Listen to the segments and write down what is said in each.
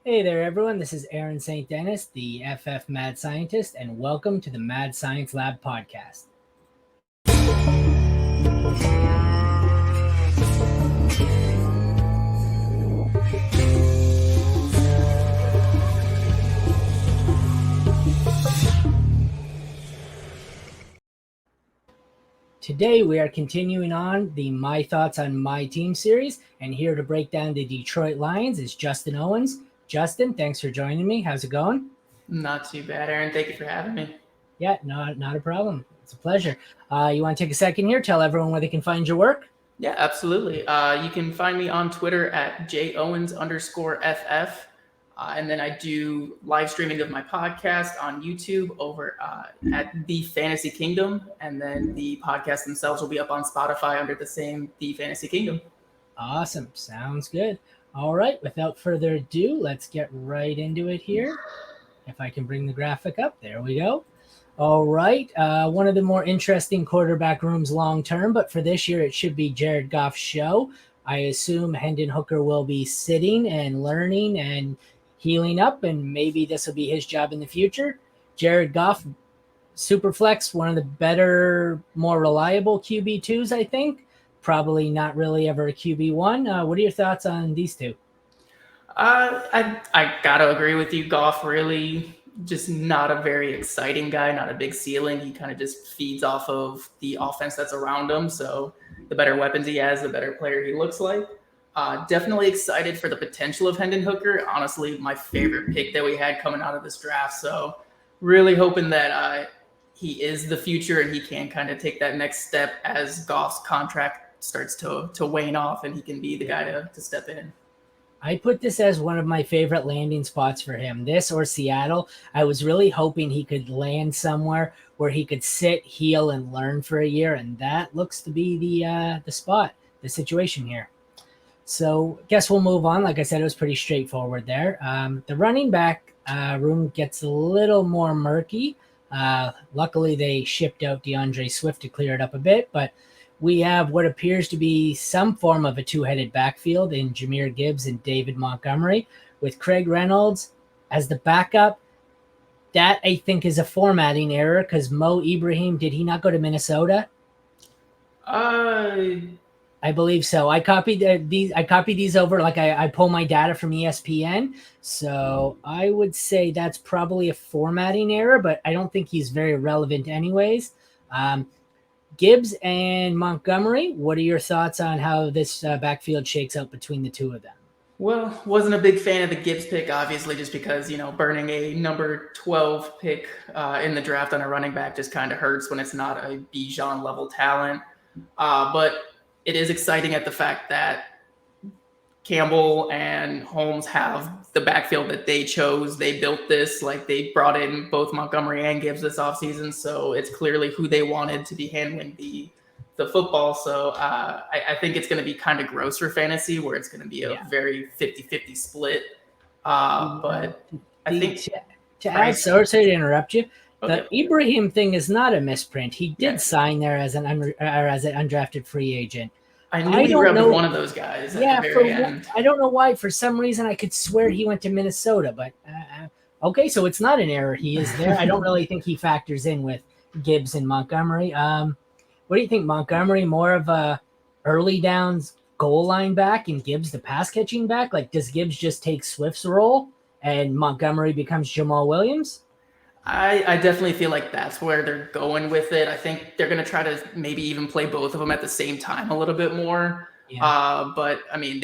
Hey there, everyone. This is Aaron St. Dennis, the FF Mad Scientist, and welcome to the Mad Science Lab podcast. Today, we are continuing on the My Thoughts on My Team series, and here to break down the Detroit Lions is Justin Owens. Justin, thanks for joining me. How's it going? Not too bad, Aaron. Thank you for having me. Yeah, not a problem. It's a pleasure. You want to take a second here, tell everyone where they can find your work? Yeah, absolutely. You can find me on Twitter at jowens_ff. And then I do live streaming of my podcast on YouTube over at The Fantasy Kingdom. And then the podcasts themselves will be up on Spotify under the same The Fantasy Kingdom. Awesome. Sounds good. All right. Without further ado, let's get right into it here. If I can bring the graphic up. There we go. All right. One of the more interesting quarterback rooms long term, but for this year, it should be Jared Goff's show. I assume Hendon Hooker will be sitting and learning and healing up, and maybe this will be his job in the future. Jared Goff, Superflex, one of the better, more reliable QB2s, I think. Probably not really ever a QB1. What are your thoughts on these two? I gotta agree with you. Goff really just not a very exciting guy, not a big ceiling. He kind of just feeds off of the offense that's around him. So the better weapons he has, the better player he looks like. Definitely excited for the potential of Hendon Hooker. Honestly, my favorite pick that we had coming out of this draft. So really hoping that he is the future and he can kind of take that next step as Goff's contract starts to wane off and he can be the guy to step in. I put this as one of my favorite landing spots for him, this or Seattle. I was really hoping he could land somewhere where he could sit, heal, and learn for a year, and that looks to be the spot, the situation here. So I guess we'll move on. Like I said, it was pretty straightforward there. The running back room gets a little more murky. Luckily, they shipped out DeAndre Swift to clear it up a bit, but we have what appears to be some form of a two-headed backfield in Jahmyr Gibbs and David Montgomery, with Craig Reynolds as the backup. That, I think, is a formatting error because Mo Ibrahim, did he not go to Minnesota? I believe so. I copied these over, like I pull my data from ESPN. So I would say that's probably a formatting error, but I don't think he's very relevant anyways. Gibbs and Montgomery, what are your thoughts on how this backfield shakes out between the two of them? Well, wasn't a big fan of the Gibbs pick, obviously, just because, burning a number 12 pick in the draft on a running back just kind of hurts when it's not a Bijan level talent. But it is exciting at the fact that Campbell and Holmes have the backfield that they chose. They built this, like they brought in both Montgomery and Gibbs this offseason. So it's clearly who they wanted to be handling the football. So I think it's going to be kind of gross for fantasy where it's going to be a very 50-50 split. But I think to add, sorry to interrupt you. Okay. The Ibrahim thing is not a misprint. He did sign there as an undrafted free agent. I knew he grabbed one of those guys at the very end. I don't know why. For some reason, I could swear he went to Minnesota. But, okay, so it's not an error. He is there. I don't really think he factors in with Gibbs and Montgomery. What do you think, Montgomery, more of a early downs goal line back and Gibbs the pass-catching back? Like, does Gibbs just take Swift's role and Montgomery becomes Jamal Williams? I definitely feel like that's where they're going with it. I think they're going to try to maybe even play both of them at the same time a little bit more. Yeah. But, I mean,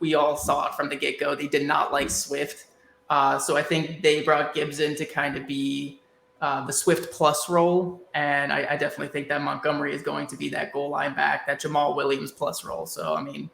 we all saw it from the get-go. They did not like Swift. So I think they brought Gibbs in to kind of be the Swift plus role. And I definitely think that Montgomery is going to be that goal line back, that Jamal Williams plus role. So, I mean,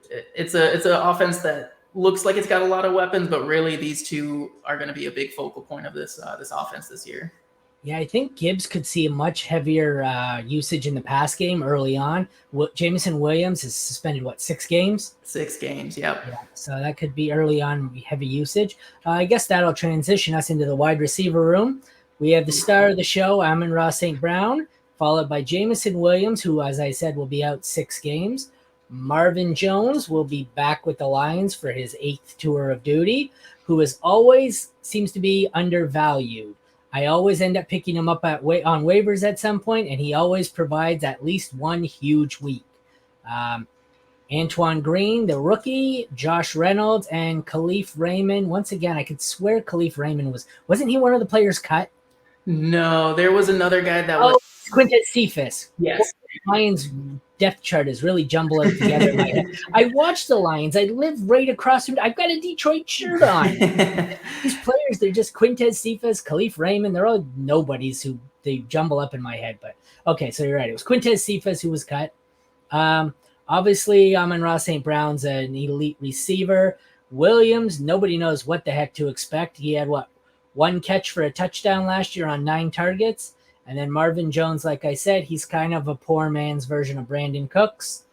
it's an offense that looks like it's got a lot of weapons, but really these two are going to be a big focal point of this offense this year. Yeah, I think Gibbs could see a much heavier usage in the pass game early on. Jameson Williams is suspended, 6 games? 6 games, yep. Yeah, so that could be early on heavy usage. I guess that'll transition us into the wide receiver room. We have the star of the show, Amon-Ra St. Brown, followed by Jameson Williams, who, as I said, will be out 6 games. Marvin Jones will be back with the Lions for his 8th tour of duty, who is always seems to be undervalued. I always end up picking him up on waivers at some point, and he always provides at least one huge week. Um, Antoine Green, the rookie, Josh Reynolds, and Khalif Raymond. Once again, I could swear Khalif Raymond wasn't he one of the players cut? No, there was another guy that was. Oh, Quintez Cephas. Yes. Lions depth chart is really jumbling together in my head. I watch the Lions. I live right across from. I've got a Detroit shirt on. These players, they're just Quintez Cephas, Khalif Raymond. They're all nobodies who they jumble up in my head. But okay, so you're right. It was Quintez Cephas who was cut. Obviously, Amon-Ra St. Brown's an elite receiver. Williams, nobody knows what the heck to expect. He had one catch for a touchdown last year on 9 targets. And then Marvin Jones, like I said, he's kind of a poor man's version of Brandon Cooks.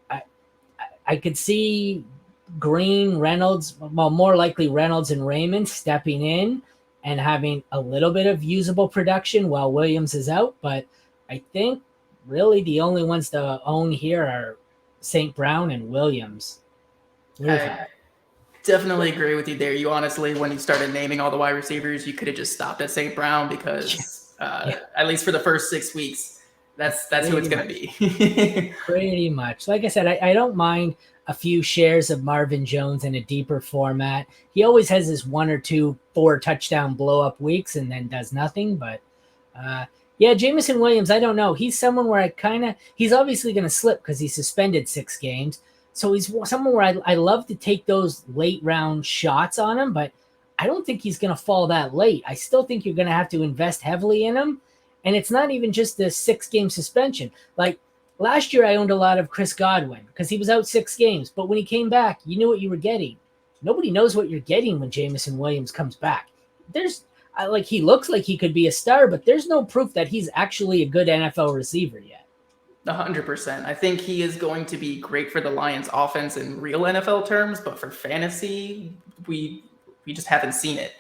I could see Green, Reynolds, well, more likely Reynolds and Raymond stepping in and having a little bit of usable production while Williams is out. But I think really the only ones to own here are St. Brown and Williams. I definitely agree with you there. You honestly, when you started naming all the wide receivers, you could have just stopped at St. Brown because at least for the first 6 weeks, that's who it's going to be. Pretty much. Like I said, I don't mind a few shares of Marvin Jones in a deeper format. He always has his 1 or 2 4 touchdown blow up weeks and then does nothing. But yeah, Jameson Williams, I don't know. He's someone where he's obviously going to slip because he's suspended 6 games. So he's someone where I love to take those late round shots on him, but I don't think he's going to fall that late. I still think you're going to have to invest heavily in him. And it's not even just the 6-game suspension. Like last year, I owned a lot of Chris Godwin because he was out 6 games. But when he came back, you knew what you were getting. Nobody knows what you're getting when Jameson Williams comes back. He looks like he could be a star, but there's no proof that he's actually a good NFL receiver yet. 100%. I think he is going to be great for the Lions offense in real NFL terms, but for fantasy, we just haven't seen it.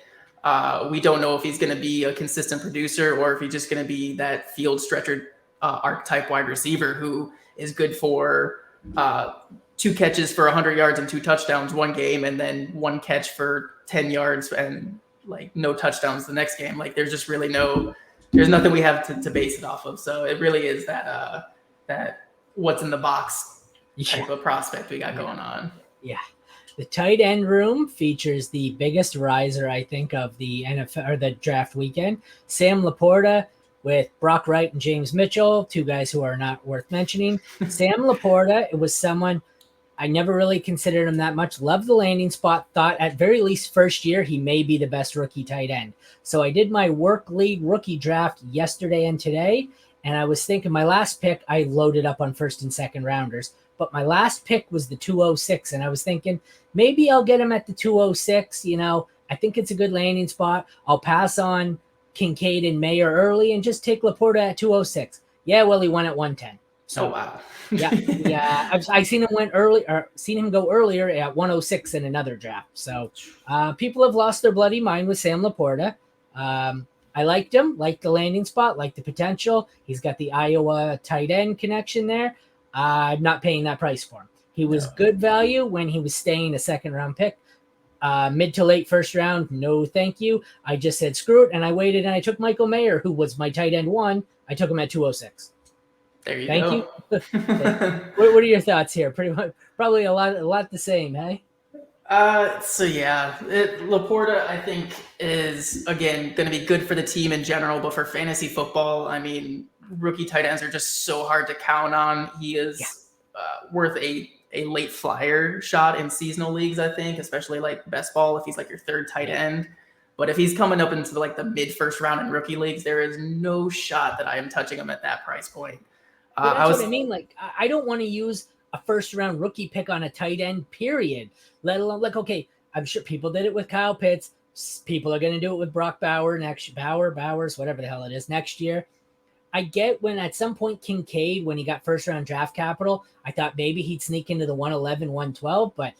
We don't know if he's going to be a consistent producer or if he's just going to be that field stretcher archetype wide receiver who is good for 2 catches for 100 yards and 2 touchdowns one game, and then 1 catch for 10 yards and like no touchdowns the next game. Like there's just really there's nothing we have to base it off of. So it really is that what's in the box type of prospect we got going on. Yeah. The tight end room features the biggest riser, I think, of the NFL or the draft weekend. Sam Laporta with Brock Wright and James Mitchell, 2 guys who are not worth mentioning. Sam Laporta, it was someone I never really considered him that much. Loved the landing spot. Thought at very least first year he may be the best rookie tight end. So I did my work league rookie draft yesterday and today, and I was thinking my last pick I loaded up on first and second rounders. But my last pick was the 206, and I was thinking maybe I'll get him at the 206. I think it's a good landing spot. I'll pass on Kincaid and Mayer early and just take Laporta at 206. Yeah, well, he won at 110. So wow. yeah. I've seen him go earlier at 106 in another draft. So people have lost their bloody mind with Sam Laporta. I liked him, liked the landing spot, liked the potential. He's got the Iowa tight end connection there. I'm not paying that price for him. He was good value when he was staying a 2nd-round pick. Mid to late 1st round, no thank you. I just said screw it, and I waited, and I took Michael Mayer, who was my tight end 1. I took him at 206. There you Thank go. you. What are your thoughts here? Pretty much, probably a lot the same, hey? So yeah, Laporta I think is again going to be good for the team in general, but for fantasy football, I mean, rookie tight ends are just so hard to count on. He is worth a late flyer shot in seasonal leagues, I think, especially like best ball if he's like your 3rd tight end. But if he's coming up into like the mid 1st round in rookie leagues, there is no shot that I am touching him at that price point. That's what I mean. Like, I don't want to use a 1st-round rookie pick on a tight end, period. Let alone, like, okay, I'm sure people did it with Kyle Pitts. People are going to do it with Brock Bowers, whatever the hell it is, next year. I get when at some point Kincaid, when he got 1st-round draft capital, I thought maybe he'd sneak into the 111, 112, but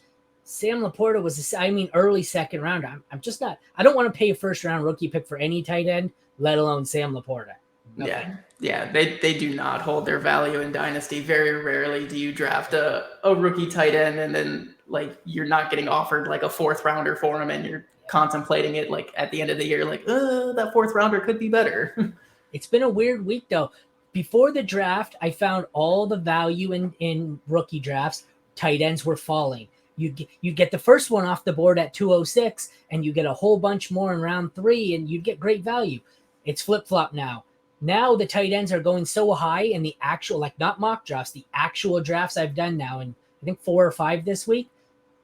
Sam Laporta was, early 2nd round. I'm just not – I don't want to pay a 1st-round rookie pick for any tight end, let alone Sam Laporta. Yeah. Yeah, they do not hold their value in Dynasty. Very rarely do you draft a rookie tight end and then like you're not getting offered like a fourth rounder for him and you're contemplating it like at the end of the year, like, that fourth rounder could be better. It's been a weird week though. Before the draft, I found all the value in rookie drafts. Tight ends were falling. You get the first one off the board at 206, and you get a whole bunch more in round 3, and you get great value. It's flip flop now. Now the tight ends are going so high in the actual, like not mock drafts, the actual drafts I've done now, and I think 4 or 5 this week.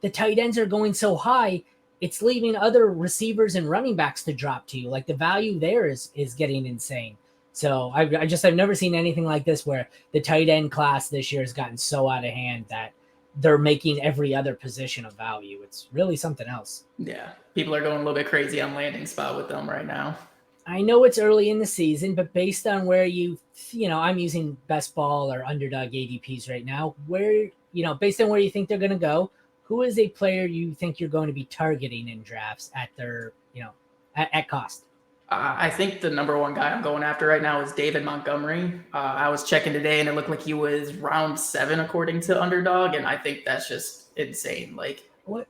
The tight ends are going so high, it's leaving other receivers and running backs to drop to you. Like the value there is getting insane. So I've never seen anything like this where the tight end class this year has gotten so out of hand that they're making every other position of value. It's really something else. Yeah, people are going a little bit crazy on landing spot with them right now. I know it's early in the season, but based on where I'm using best ball or underdog ADPs right now, where, based on where you think they're going to go, who is a player you think you're going to be targeting in drafts at their, at cost? I think the number one guy I'm going after right now is David Montgomery. I was checking today and it looked like he was round 7 according to Underdog, and I think that's just insane. Like what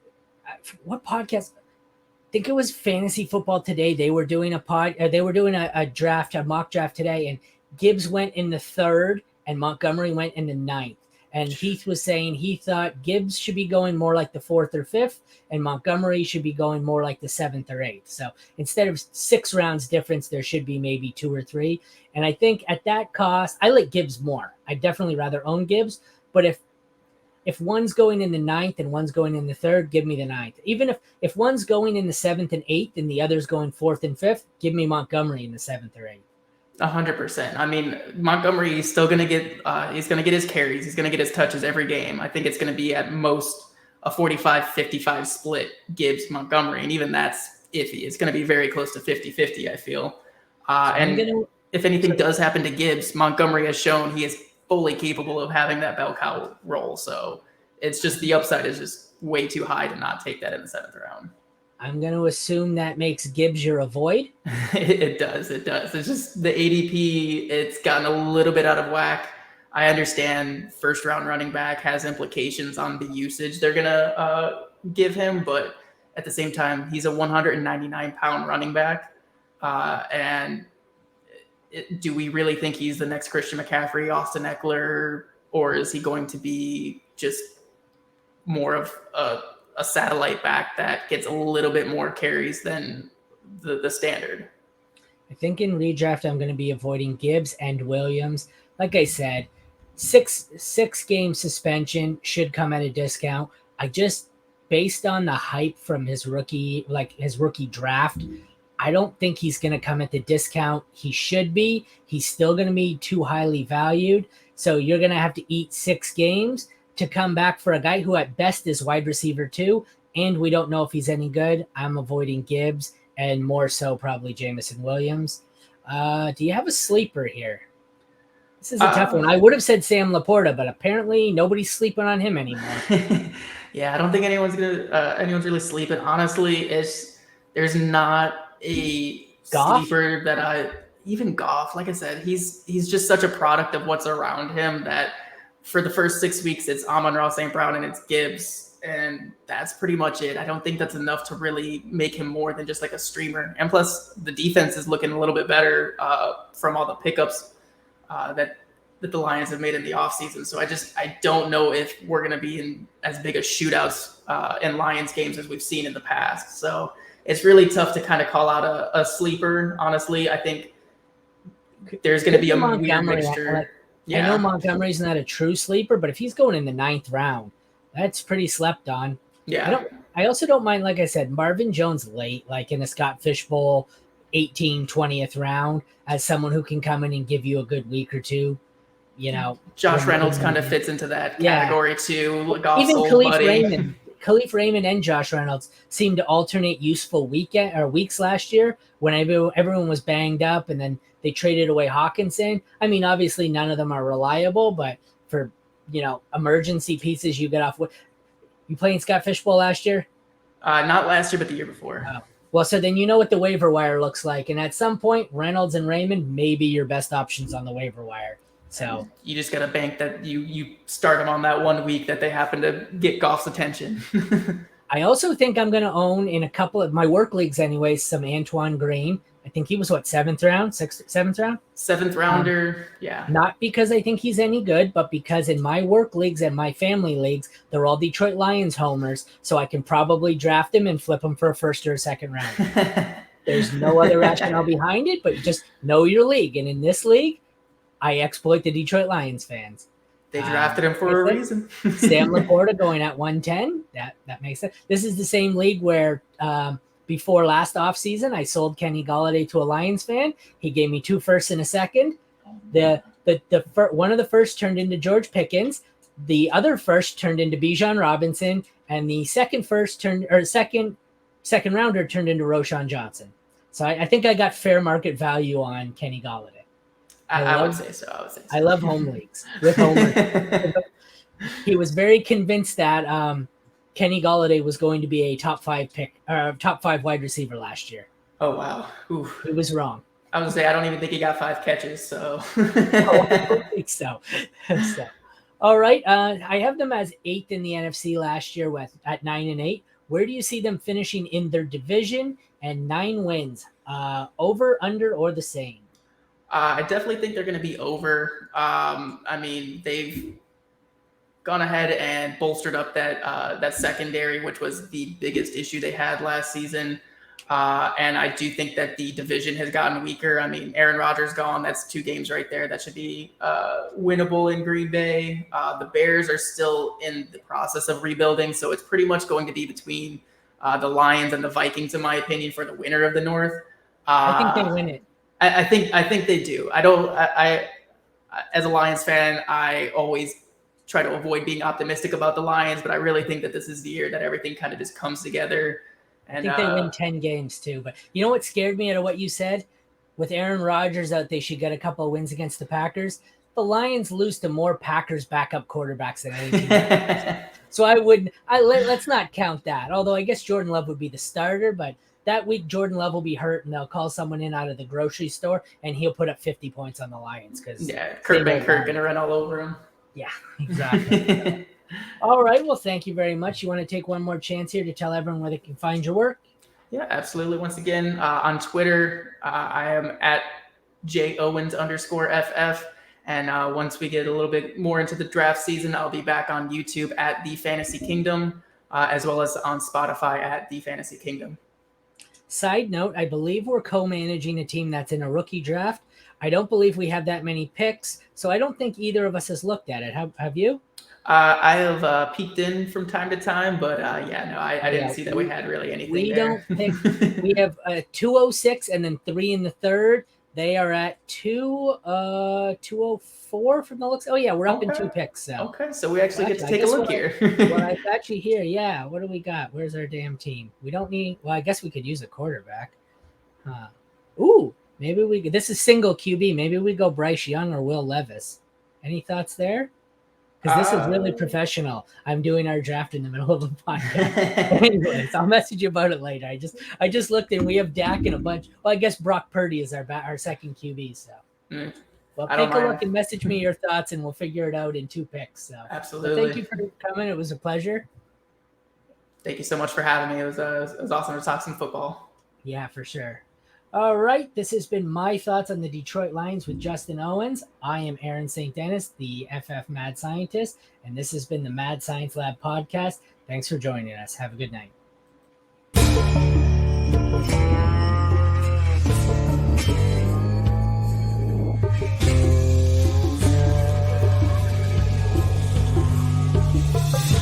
podcast? I think it was Fantasy Football Today. They were doing a draft, a mock draft today, and Gibbs went in the 3rd and Montgomery went in the 9th. And Heath was saying he thought Gibbs should be going more like the 4th or 5th, and Montgomery should be going more like the 7th or 8th. So instead of 6 rounds difference, there should be maybe 2 or 3. And I think at that cost, I like Gibbs more. I'd definitely rather own Gibbs. But if one's going in the 9th and one's going in the 3rd, give me the 9th. Even if one's going in the 7th and 8th and the other's going 4th and 5th, give me Montgomery in the 7th or 8th. 100%. I mean, Montgomery is still going to get he's going to get his carries. He's going to get his touches every game. I think it's going to be at most a 45-55 split Gibbs Montgomery, and even that's iffy. It's going to be very close to 50-50, I feel. If anything does happen to Gibbs, Montgomery has shown he is fully capable of having that bell cow role. So it's just the upside is just way too high to not take that in the 7th round. I'm going to assume that makes Gibbs your avoid. It does. It's just the ADP, it's gotten a little bit out of whack. I understand first round running back has implications on the usage they're going to give him, but at the same time, he's a 199-pound running back. Do we really think he's the next Christian McCaffrey, Austin Eckler, or is he going to be just more of a satellite back that gets a little bit more carries than the standard? I think in redraft, I'm going to be avoiding Gibbs and Williams. Like I said, six game suspension should come at a discount. Based on the hype from his rookie draft, I don't think he's going to come at the discount he should be. He's still going to be too highly valued. So you're going to have to eat 6 games to come back for a guy who at best is wide receiver 2, and we don't know if he's any good. I'm avoiding Gibbs and more so probably Jameson Williams. Do you have a sleeper here? This is a tough one. I would have said Sam Laporta, but apparently nobody's sleeping on him anymore. Yeah, I don't think anyone's really sleeping. Honestly, there's not a Goff? sleeper that even Goff, like I said, he's just such a product of what's around him that for the first 6 weeks, it's Amon-Ra St. Brown and it's Gibbs, and that's pretty much it. I don't think that's enough to really make him more than just like a streamer. And plus, the defense is looking a little bit better from all the pickups that the Lions have made in the offseason. So I don't know if we're going to be in as big a shootouts in Lions games as we've seen in the past. So it's really tough to kind of call out a sleeper. Honestly, I think there's going to be a weird mixture. Yeah. I know Montgomery's not a true sleeper, but if he's going in the 9th round, that's pretty slept on. Yeah. I also don't mind, like I said, Marvin Jones late, like in a Scott Fishbowl 20th round, as someone who can come in and give you a good week or two. Josh Reynolds kind of fits into that category too. Even Khalif Raymond and Josh Reynolds seemed to alternate useful weeks last year when everyone was banged up, and then they traded away Hawkinson. I mean, obviously none of them are reliable, but for emergency pieces you get off with. You playing Scott Fishbowl last year? Not last year, but the year before. Oh. Well, so then you know what the waiver wire looks like. And at some point, Reynolds and Raymond may be your best options on the waiver wire. So and you just got to bank that you start them on that 1 week that they happen to get Goff's attention. I also think I'm going to own in a couple of my work leagues anyways, some Antoine Green. I think he was seventh round? Seventh rounder. Yeah. Not because I think he's any good, but because in my work leagues and my family leagues, they're all Detroit Lions homers. So I can probably draft him and flip him for a first or a second round. There's no other rationale behind it, but just know your league. And in this league, I exploit the Detroit Lions fans. They drafted him for a reason. Sam Laporta going at 110. That makes sense. This is the same league where before last offseason, I sold Kenny Golladay to a Lions fan. He gave me 2 firsts and a second. One of the first turned into George Pickens. The other first turned into Bijan Robinson, and the second rounder turned into Roshan Johnson. So I think I got fair market value on Kenny Golladay. I would say so. I love home leagues with homers. He was very convinced that Kenny Golladay was going to be a top 5 wide receiver last year. Oh wow! Oof. He was wrong. I was gonna say I don't even think he got 5 catches. So I don't think so. All right, I have them as 8th in the NFC last year at 9-8. Where do you see them finishing in their division and 9 wins? Over, under, or the same? I definitely think they're going to be over. I mean, they've gone ahead and bolstered up that secondary, which was the biggest issue they had last season. And I do think that the division has gotten weaker. I mean, Aaron Rodgers gone. That's 2 games right there. That should be winnable in Green Bay. The Bears are still in the process of rebuilding, so it's pretty much going to be between the Lions and the Vikings, in my opinion, for the winner of the North. I think they win it. I think they do. I as a Lions fan, I always try to avoid being optimistic about the Lions, but I really think that this is the year that everything kind of just comes together. And I think they win 10 games too. But you know what scared me out of what you said? With Aaron Rodgers out, they should get a couple of wins against the Packers. The Lions lose to more Packers backup quarterbacks than any team. So let's not count that. Although I guess Jordan Love would be the starter, but that week Jordan Love will be hurt and they'll call someone in out of the grocery store and he'll put up 50 points on the Lions. Kurt going to run all over him. Yeah, exactly. All right. Well, thank you very much. You want to take one more chance here to tell everyone where they can find your work? Yeah, absolutely. Once again, on Twitter, I am at @Owens_FF. And once we get a little bit more into the draft season, I'll be back on YouTube at The Fantasy Kingdom, as well as on Spotify at The Fantasy Kingdom. Side note, I believe we're co-managing a team that's in a rookie draft. I don't believe we have that many picks, so I don't think either of us has looked at it. Have you? I have peeked in from time to time, but I didn't see that we had really anything. We don't pick. We have 206 and then 3 in the third. They are at 204 from the looks. Oh yeah, we're up in 2 picks. So we actually get to take a look here. Well, it's actually here. Yeah. What do we got? Where's our damn team? We don't need. Well, I guess we could use a quarterback. Ooh, maybe this is single QB. Maybe we go Bryce Young or Will Levis. Any thoughts there? Because this is really professional. I'm doing our draft in the middle of the podcast. Anyways, I'll message you about it later. I just looked and we have Dak and a bunch. Well, I guess Brock Purdy is our second QB. So, well, take a look and message me your thoughts, and we'll figure it out in 2 picks. So, absolutely. Well, thank you for coming. It was a pleasure. Thank you so much for having me. It was awesome to talk some football. Yeah, for sure. All right, this has been my thoughts on the Detroit Lions with Justin Owens. I am Aaron St. Dennis, the FF Mad Scientist, and this has been the Mad Science Lab podcast. Thanks for joining us. Have a good night.